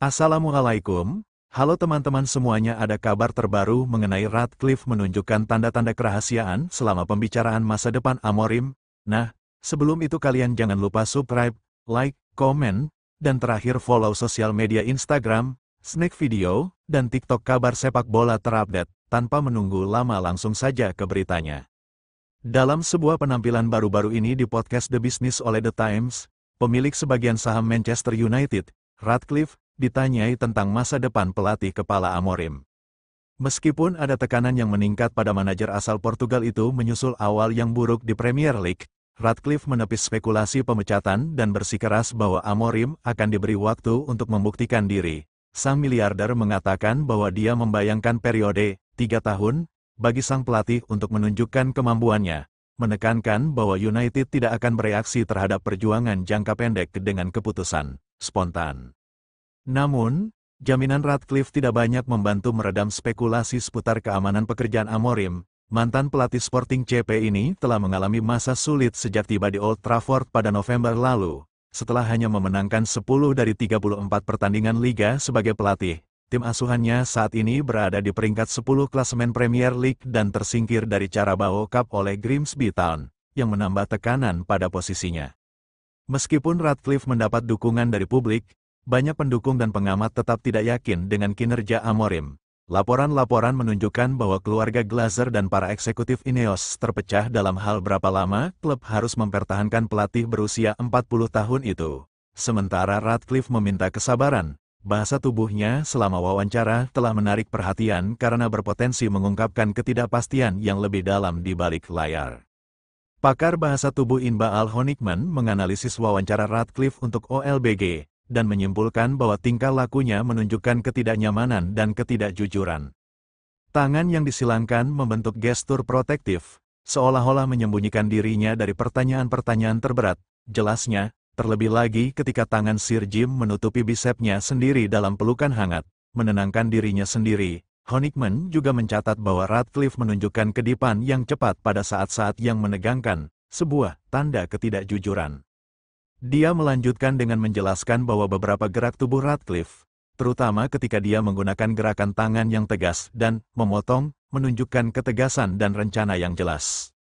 Assalamualaikum, halo teman-teman semuanya, ada kabar terbaru mengenai Radcliffe menunjukkan tanda-tanda kerahasiaan selama pembicaraan masa depan Amorim. Nah, sebelum itu kalian jangan lupa subscribe, like, komen, dan terakhir follow sosial media Instagram, Snack Video, dan TikTok kabar sepak bola terupdate. Tanpa menunggu lama langsung saja ke beritanya. Dalam sebuah penampilan baru-baru ini di podcast The Business oleh The Times, pemilik sebagian saham Manchester United, Radcliffe, ditanyai tentang masa depan pelatih kepala Amorim. Meskipun ada tekanan yang meningkat pada manajer asal Portugal itu menyusul awal yang buruk di Premier League, Radcliffe menepis spekulasi pemecatan dan bersikeras bahwa Amorim akan diberi waktu untuk membuktikan diri. Sang miliarder mengatakan bahwa dia membayangkan periode 3 tahun bagi sang pelatih untuk menunjukkan kemampuannya, menekankan bahwa United tidak akan bereaksi terhadap perjuangan jangka pendek dengan keputusan spontan. Namun, jaminan Radcliffe tidak banyak membantu meredam spekulasi seputar keamanan pekerjaan Amorim. Mantan pelatih Sporting CP ini telah mengalami masa sulit sejak tiba di Old Trafford pada November lalu. Setelah hanya memenangkan 10 dari 34 pertandingan Liga sebagai pelatih, tim asuhannya saat ini berada di peringkat 10 klasemen Premier League dan tersingkir dari Carabao Cup oleh Grimsby Town, yang menambah tekanan pada posisinya. Meskipun Radcliffe mendapat dukungan dari publik, banyak pendukung dan pengamat tetap tidak yakin dengan kinerja Amorim. Laporan-laporan menunjukkan bahwa keluarga Glazer dan para eksekutif Ineos terpecah dalam hal berapa lama klub harus mempertahankan pelatih berusia 40 tahun itu. Sementara Radcliffe meminta kesabaran, bahasa tubuhnya selama wawancara telah menarik perhatian karena berpotensi mengungkapkan ketidakpastian yang lebih dalam di balik layar. Pakar bahasa tubuh Inba Al-Honikman menganalisis wawancara Radcliffe untuk OLBG, dan menyimpulkan bahwa tingkah lakunya menunjukkan ketidaknyamanan dan ketidakjujuran. Tangan yang disilangkan membentuk gestur protektif, seolah-olah menyembunyikan dirinya dari pertanyaan-pertanyaan terberat, jelasnya, terlebih lagi ketika tangan Sir Jim menutupi bisepnya sendiri dalam pelukan hangat, menenangkan dirinya sendiri. Honikman juga mencatat bahwa Radcliffe menunjukkan kedipan yang cepat pada saat-saat yang menegangkan, sebuah tanda ketidakjujuran. Dia melanjutkan dengan menjelaskan bahwa beberapa gerak tubuh Radcliffe, terutama ketika dia menggunakan gerakan tangan yang tegas dan memotong, menunjukkan ketegasan dan rencana yang jelas.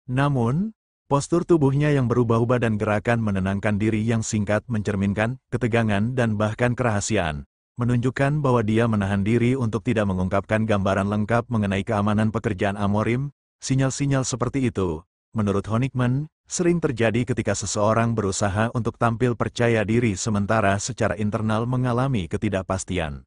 Namun, postur tubuhnya yang berubah-ubah dan gerakan menenangkan diri yang singkat mencerminkan ketegangan dan bahkan kerahasiaan, menunjukkan bahwa dia menahan diri untuk tidak mengungkapkan gambaran lengkap mengenai keamanan pekerjaan Amorim. Sinyal-sinyal seperti itu, menurut Honikman, sering terjadi ketika seseorang berusaha untuk tampil percaya diri sementara secara internal mengalami ketidakpastian.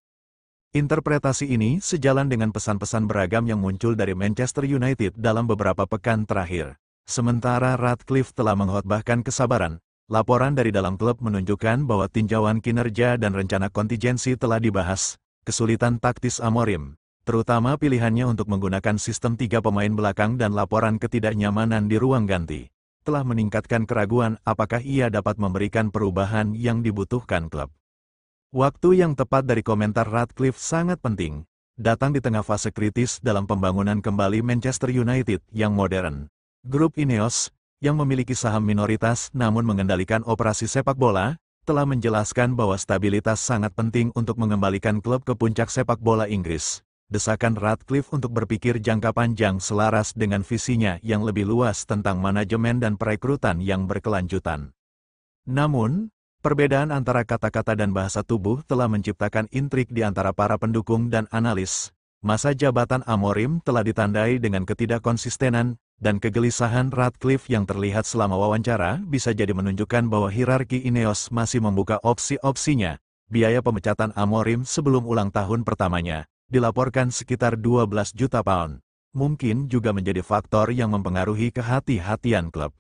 Interpretasi ini sejalan dengan pesan-pesan beragam yang muncul dari Manchester United dalam beberapa pekan terakhir. Sementara Radcliffe telah mengkhotbahkan kesabaran, laporan dari dalam klub menunjukkan bahwa tinjauan kinerja dan rencana kontingensi telah dibahas. Kesulitan taktis Amorim, terutama pilihannya untuk menggunakan sistem 3 pemain belakang dan laporan ketidaknyamanan di ruang ganti, telah meningkatkan keraguan apakah ia dapat memberikan perubahan yang dibutuhkan klub. Waktu yang tepat dari komentar Radcliffe sangat penting, datang di tengah fase kritis dalam pembangunan kembali Manchester United yang modern. Grup Ineos, yang memiliki saham minoritas namun mengendalikan operasi sepak bola, telah menjelaskan bahwa stabilitas sangat penting untuk mengembalikan klub ke puncak sepak bola Inggris. Desakan Radcliffe untuk berpikir jangka panjang selaras dengan visinya yang lebih luas tentang manajemen dan perekrutan yang berkelanjutan. Namun, perbedaan antara kata-kata dan bahasa tubuh telah menciptakan intrik di antara para pendukung dan analis. Masa jabatan Amorim telah ditandai dengan ketidakkonsistenan, dan kegelisahan Radcliffe yang terlihat selama wawancara bisa jadi menunjukkan bahwa hierarki Ineos masih membuka opsi-opsinya. Biaya pemecatan Amorim sebelum ulang tahun pertamanya dilaporkan sekitar 12 juta pound, mungkin juga menjadi faktor yang mempengaruhi kehati-hatian klub.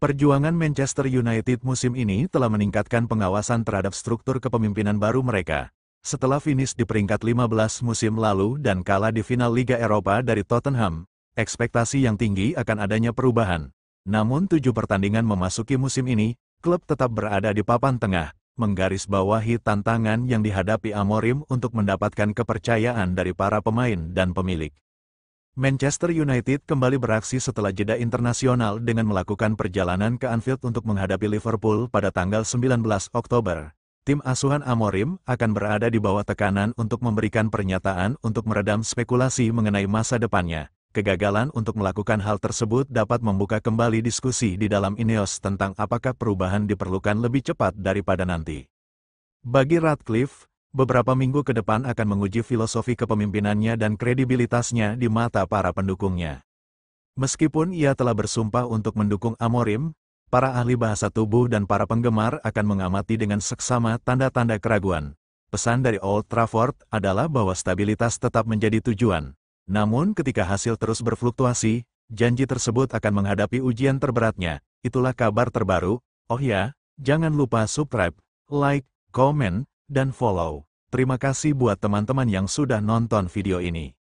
Perjuangan Manchester United musim ini telah meningkatkan pengawasan terhadap struktur kepemimpinan baru mereka. Setelah finish di peringkat 15 musim lalu dan kalah di final Liga Eropa dari Tottenham, ekspektasi yang tinggi akan adanya perubahan. Namun 7 pertandingan memasuki musim ini, klub tetap berada di papan tengah, menggarisbawahi tantangan yang dihadapi Amorim untuk mendapatkan kepercayaan dari para pemain dan pemilik. Manchester United kembali beraksi setelah jeda internasional dengan melakukan perjalanan ke Anfield untuk menghadapi Liverpool pada tanggal 19 Oktober. tim asuhan Amorim akan berada di bawah tekanan untuk memberikan pernyataan untuk meredam spekulasi mengenai masa depannya. Kegagalan untuk melakukan hal tersebut dapat membuka kembali diskusi di dalam Ineos tentang apakah perubahan diperlukan lebih cepat daripada nanti. Bagi Ratcliffe, beberapa minggu ke depan akan menguji filosofi kepemimpinannya dan kredibilitasnya di mata para pendukungnya. Meskipun ia telah bersumpah untuk mendukung Amorim, para ahli bahasa tubuh dan para penggemar akan mengamati dengan seksama tanda-tanda keraguan. Pesan dari Old Trafford adalah bahwa stabilitas tetap menjadi tujuan. Namun ketika hasil terus berfluktuasi, janji tersebut akan menghadapi ujian terberatnya. Itulah kabar terbaru. Oh ya, jangan lupa subscribe, like, komen, dan follow. Terima kasih buat teman-teman yang sudah nonton video ini.